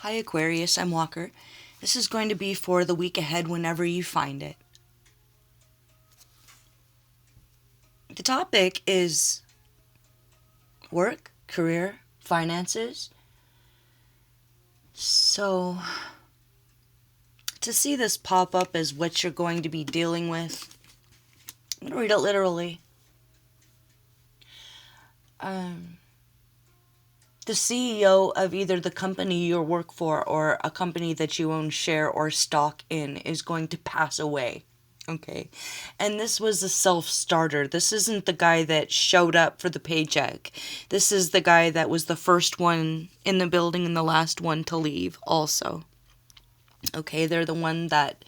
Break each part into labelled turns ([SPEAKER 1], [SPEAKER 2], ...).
[SPEAKER 1] Hi Aquarius, I'm Walker. This is going to be for the week ahead whenever you find it. The topic is work, career, finances. So, to see this pop up as what you're going to be dealing with, I'm going to read it literally. The CEO of either the company you work for or a company that you own share or stock in is going to pass away. Okay. And this was a self-starter. This isn't the guy that showed up for the paycheck. This is the guy that was the first one in the building and the last one to leave also. Okay, they're the one that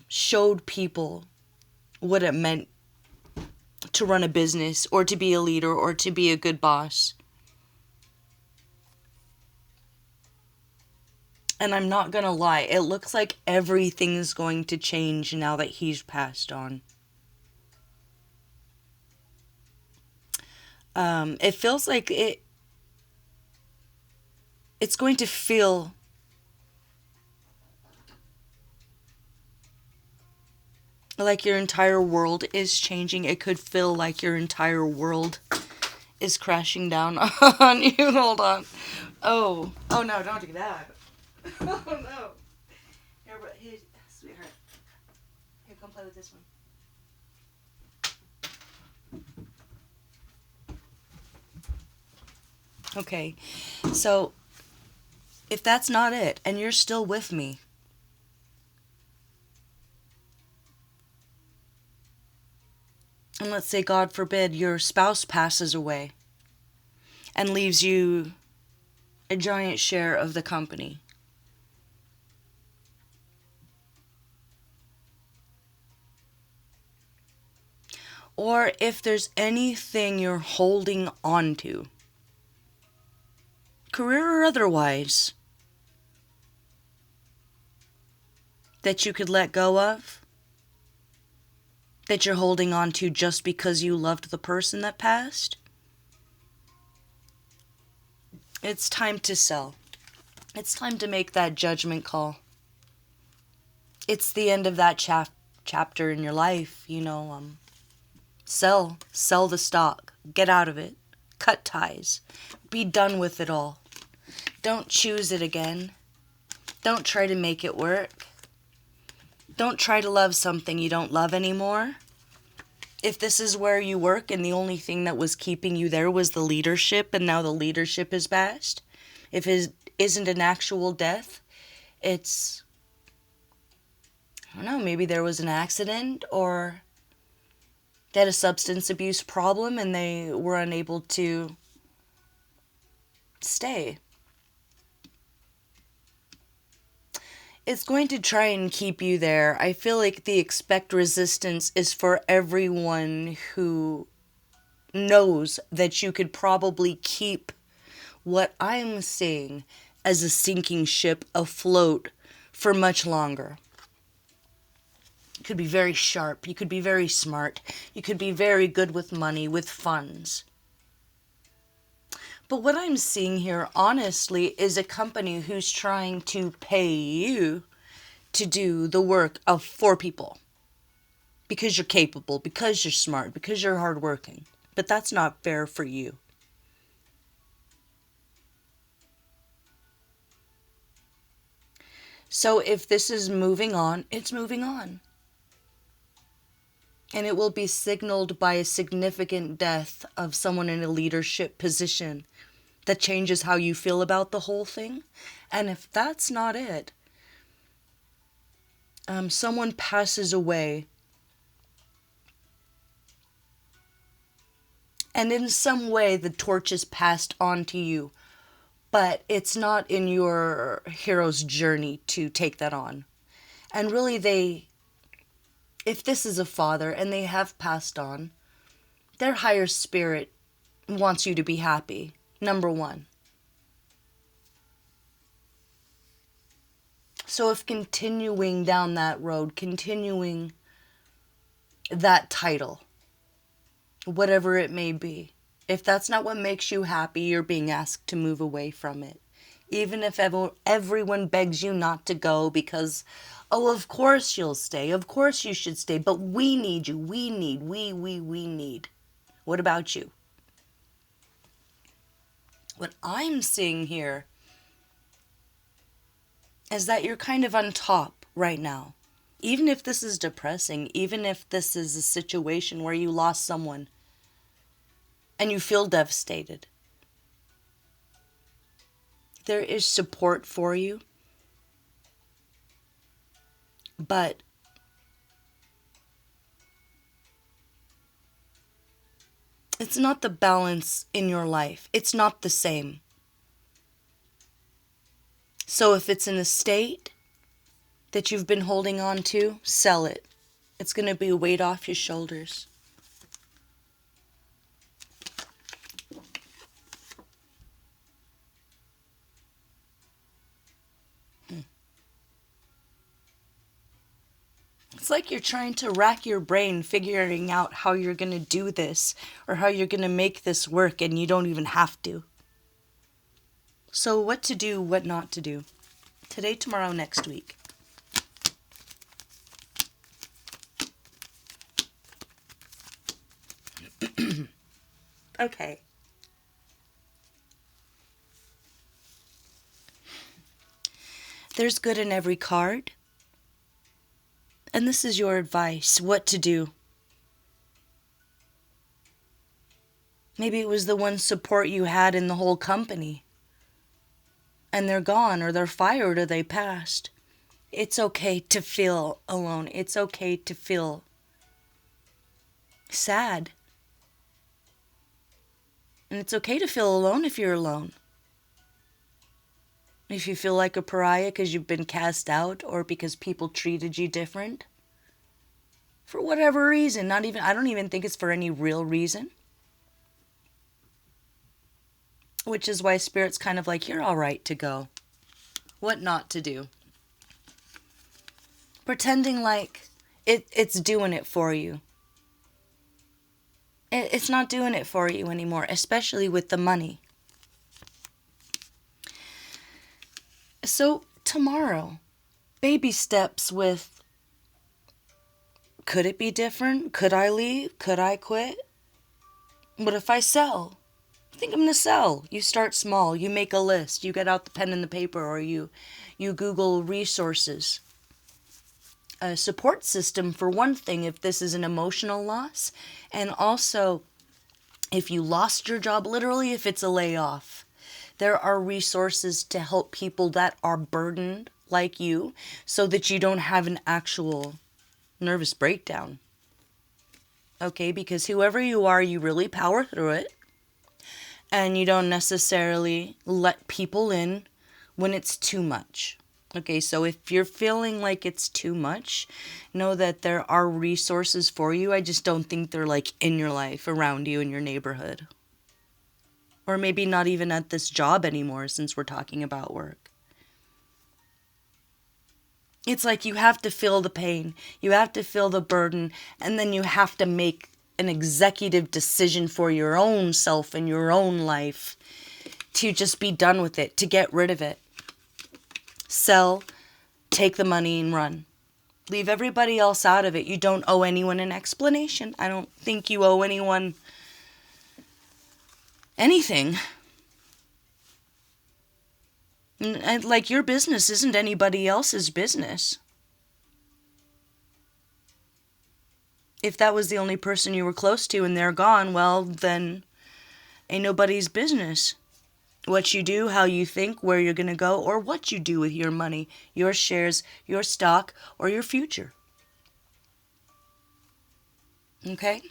[SPEAKER 1] showed people what it meant to run a business or to be a leader or to be a good boss. And I'm not gonna lie, it looks like everything's going to change now that he's passed on. It feels like it's going to feel like your entire world is changing. It could feel like your entire world is crashing down on you. Hold on. Oh no, don't do that. Oh no. Here, sweetheart. Here, come play with this one. Okay, so if that's not it, and you're still with me, and let's say, God forbid, your spouse passes away and leaves you a giant share of the company. Or if there's anything you're holding on to, career or otherwise, that you could let go of, that you're holding on to just because you loved the person that passed, it's time to sell. It's time to make that judgment call. It's the end of that chapter in your life, Sell the stock. Get out of it. Cut ties. Be done with it all. Don't choose it again. Don't try to make it work. Don't try to love something you don't love anymore. If this is where you work and the only thing that was keeping you there was the leadership and now the leadership is passed, if it isn't an actual death, it's, I don't know, maybe there was an accident or they had a substance abuse problem and they were unable to stay. It's going to try and keep you there. I feel like the expect resistance is for everyone who knows that you could probably keep what I'm seeing as a sinking ship afloat for much longer. You could be very sharp. You could be very smart. You could be very good with money, with funds. But what I'm seeing here, honestly, is a company who's trying to pay you to do the work of 4 people. Because you're capable, because you're smart, because you're hardworking. But that's not fair for you. So if this is moving on, it's moving on. And it will be signaled by a significant death of someone in a leadership position that changes how you feel about the whole thing. And if that's not it, someone passes away and in some way the torch is passed on to you, but it's not in your hero's journey to take that on. And really if this is a father and they have passed on, their higher spirit wants you to be happy, number one. So if continuing down that road, continuing that title, whatever it may be, if that's not what makes you happy, you're being asked to move away from it. Even if everyone begs you not to go because, oh, of course you'll stay. Of course you should stay. But we need you. We need. What about you? What I'm seeing here is that you're kind of on top right now. Even if this is depressing, even if this is a situation where you lost someone and you feel devastated, there is support for you. But it's not the balance in your life. It's not the same. So if it's an estate that you've been holding on to, sell it. It's going to be a weight off your shoulders. It's like you're trying to rack your brain figuring out how you're going to do this or how you're going to make this work, and you don't even have to. So what to do, what not to do. Today, tomorrow, next week. Okay. There's good in every card. And this is your advice, what to do. Maybe it was the one support you had in the whole company. And they're gone, or they're fired, or they passed. It's okay to feel alone. It's okay to feel sad. And it's okay to feel alone if you're alone. If you feel like a pariah because you've been cast out or because people treated you different. For whatever reason, I don't even think it's for any real reason. Which is why Spirit's kind of like, you're all right to go. What not to do. Pretending like it's doing it for you. It's not doing it for you anymore, especially with the money. So tomorrow, baby steps with, could it be different? Could I leave? Could I quit? What if I sell? I think I'm going to sell. You start small. You make a list. You get out the pen and the paper, or you Google resources. A support system, for one thing, if this is an emotional loss. And also, if you lost your job, literally if it's a layoff. There are resources to help people that are burdened like you so that you don't have an actual nervous breakdown. Okay, because whoever you are, you really power through it. And you don't necessarily let people in when it's too much. Okay, so if you're feeling like it's too much, know that there are resources for you. I just don't think they're like in your life, around you, in your neighborhood. Or maybe not even at this job anymore, since we're talking about work. It's like you have to feel the pain, you have to feel the burden, and then you have to make an executive decision for your own self and your own life to just be done with it, to get rid of it. Sell, take the money and run. Leave everybody else out of it. You don't owe anyone an explanation. I don't think you owe anyone anything. And like, your business isn't anybody else's business. If that was the only person you were close to and they're gone, well, then ain't nobody's business. What you do, how you think, where you're going to go, or what you do with your money, your shares, your stock, or your future. Okay?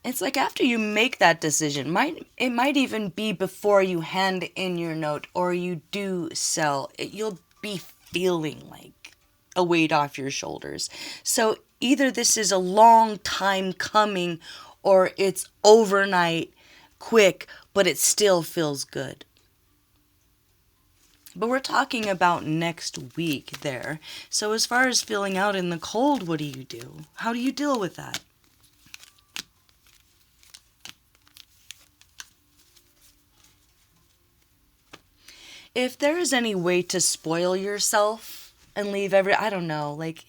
[SPEAKER 1] It's like after you make that decision, it might even be before you hand in your note or you do sell, you'll be feeling like a weight off your shoulders. So either this is a long time coming or it's overnight, quick, but it still feels good. But we're talking about next week there. So as far as feeling out in the cold, what do you do? How do you deal with that? if there is any way to spoil yourself and leave I don't know, like,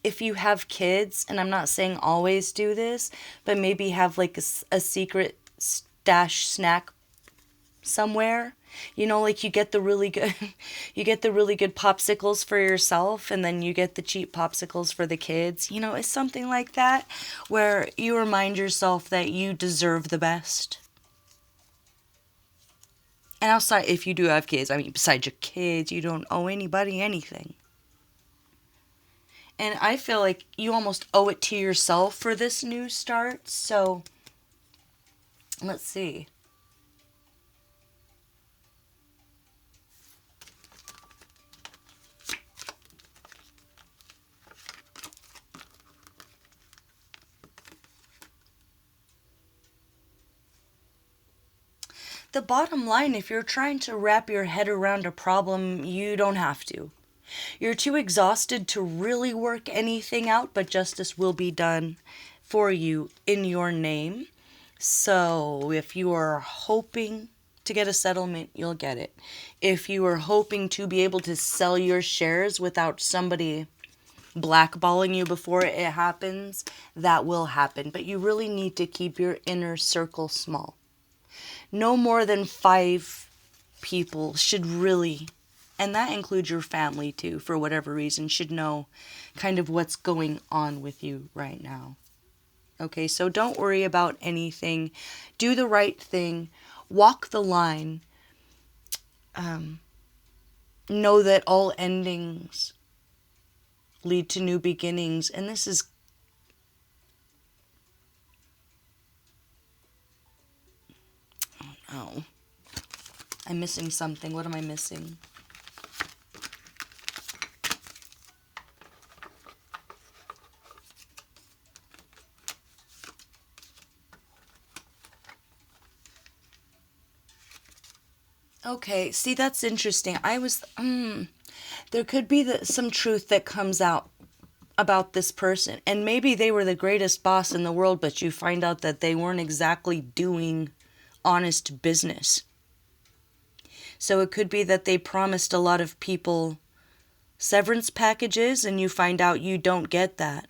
[SPEAKER 1] if you have kids, and I'm not saying always do this, but maybe have like a secret stash snack somewhere. You know, like you get the really good you get the really good popsicles for yourself, and then you get the cheap popsicles for the kids. You know, it's something like that where you remind yourself that you deserve the best. And outside, if you do have kids, I mean, besides your kids, you don't owe anybody anything. And I feel like you almost owe it to yourself for this new start. So, let's see. The bottom line, if you're trying to wrap your head around a problem, you don't have to. You're too exhausted to really work anything out, but justice will be done for you in your name. So if you are hoping to get a settlement, you'll get it. If you are hoping to be able to sell your shares without somebody blackballing you before it happens, that will happen. But you really need to keep your inner circle small. No more than 5 people should really, and that includes your family too, for whatever reason, should know kind of what's going on with you right now. Okay, so don't worry about anything. Do the right thing. Walk the line. Know that all endings lead to new beginnings. And this is... Oh, I'm missing something. What am I missing? Okay, see, that's interesting. There could be some truth that comes out about this person. And maybe they were the greatest boss in the world, but you find out that they weren't exactly doing honest business. So it could be that they promised a lot of people severance packages, and you find out you don't get that.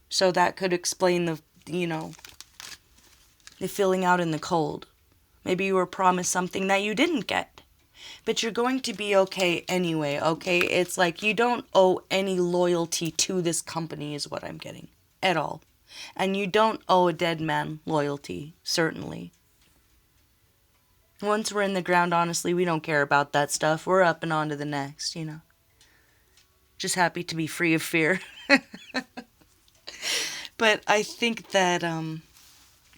[SPEAKER 1] So that could explain the feeling out in the cold. Maybe you were promised something that you didn't get. But you're going to be okay anyway, okay? It's like you don't owe any loyalty to this company is what I'm getting. At all. And you don't owe a dead man loyalty, certainly. Once we're in the ground, honestly, we don't care about that stuff. We're up and on to the next, Just happy to be free of fear. But I think that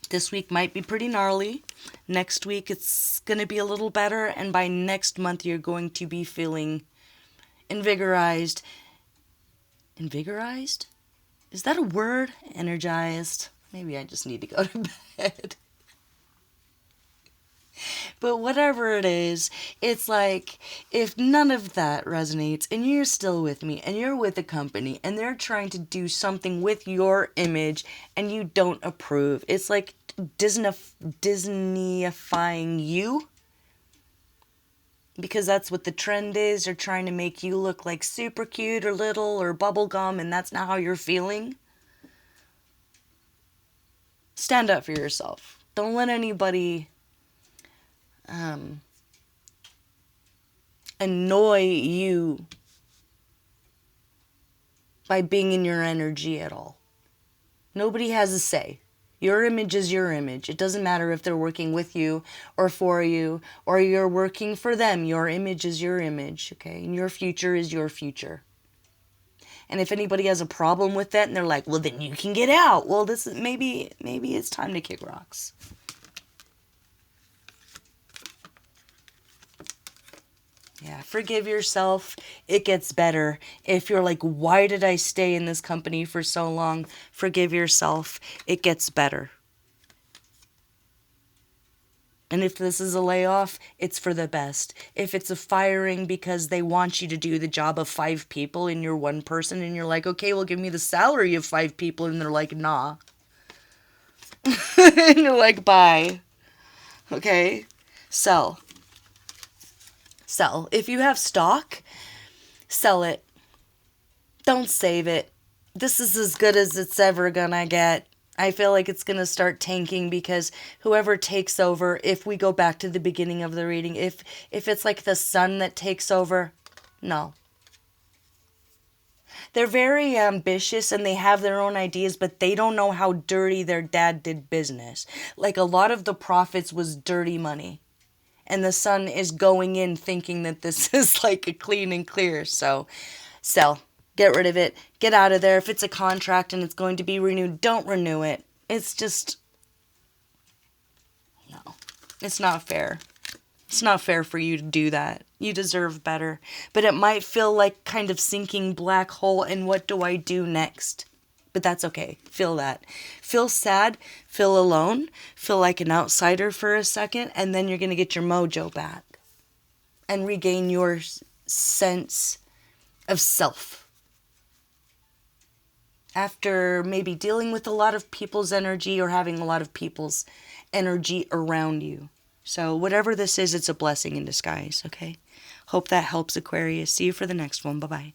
[SPEAKER 1] this week might be pretty gnarly. Next week it's going to be a little better. And by next month you're going to be feeling invigorized. Invigorized? Is that a word? Energized? Maybe I just need to go to bed. But whatever it is, it's like, if none of that resonates and you're still with me and you're with a company and they're trying to do something with your image and you don't approve, it's like Disneyifying you. Because that's what the trend is. They're trying to make you look like super cute or little or bubblegum, and that's not how you're feeling. Stand up for yourself. Don't let anybody annoy you by being in your energy at all. Nobody has a say. Your image is your image. It doesn't matter if they're working with you or for you or you're working for them. Your image is your image, okay? And your future is your future. And if anybody has a problem with that and they're like, well, then you can get out. Well, this is maybe it's time to kick rocks. Yeah, forgive yourself. It gets better. If you're like, why did I stay in this company for so long? Forgive yourself. It gets better. And if this is a layoff, it's for the best. If it's a firing because they want you to do the job of 5 people and you're one person and you're like, okay, well, give me the salary of 5 people. And they're like, nah. And you're like, bye. Okay? So, Sell. If you have stock, sell it. Don't save it. This is as good as it's ever gonna get. I feel like it's going to start tanking because whoever takes over, if we go back to the beginning of the reading, if it's like the sun that takes over, no. They're very ambitious and they have their own ideas, but they don't know how dirty their dad did business. Like a lot of the profits was dirty money. And the sun is going in thinking that this is like a clean and clear. So sell. Get rid of it. Get out of there. If it's a contract and it's going to be renewed, don't renew it. It's just, no. It's not fair. It's not fair for you to do that. You deserve better. But it might feel like kind of sinking black hole, and what do I do next? But that's okay. Feel that. Feel sad. Feel alone. Feel like an outsider for a second, and then you're going to get your mojo back and regain your sense of self. After maybe dealing with a lot of people's energy or having a lot of people's energy around you. So whatever this is, it's a blessing in disguise, okay? Hope that helps, Aquarius. See you for the next one. Bye-bye.